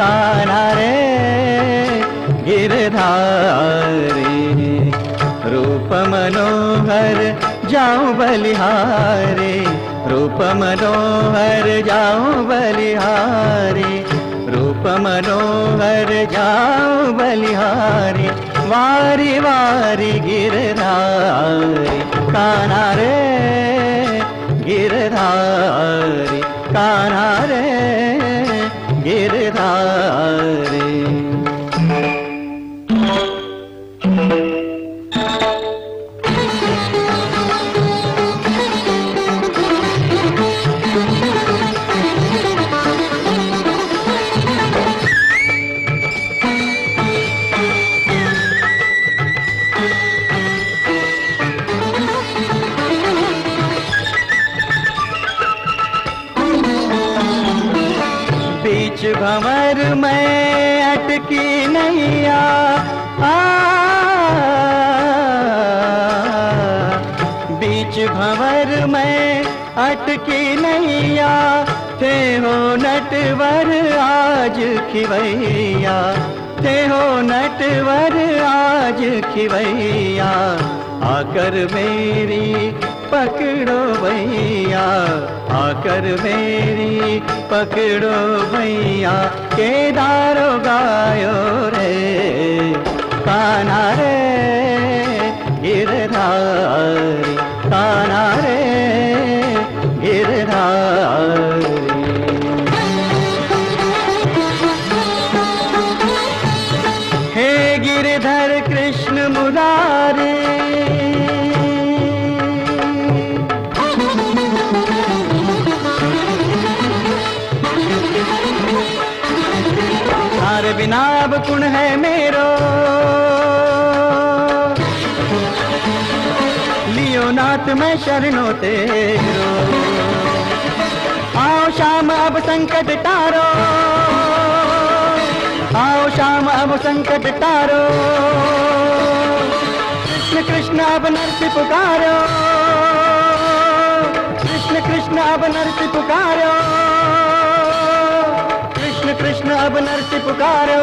कान्हा रे गिरधारी। रूप मनोहर जाऊं बलिहारी, रूप मनोहर जाऊं बलिहारी, रूप मनोहर जाऊं बलिहारी। वारी वारी गिरधारी कान्हा रे गिरधारी, कान्हा रे गिरधारी। बीच भंवर में अटकी नैया, बीच भंवर में अटकी नैया। थे हो नटवर आज खिवैया, थे हो नटवर आज खिवैया। आकर मेरी पकड़ो भैया, आकर मेरी पकड़ो भैया। केदारो गायो रे कान्हा रे गिरधारी, कान्हा रे गिरधारी। हे गिरधर कृष्ण मुरारी, तारे बिना अब कुण है मेरो, लियो नाथ मैं शरणों तेरो। आओ श्याम अब संकट तारो, आओ श्याम अब संकट तारो। कृष्ण कृष्ण अब नरसी पुकारो, कृष्ण कृष्ण अब नरसी पुकारो, कृष्ण कृष्ण अब नरसी पुकारो।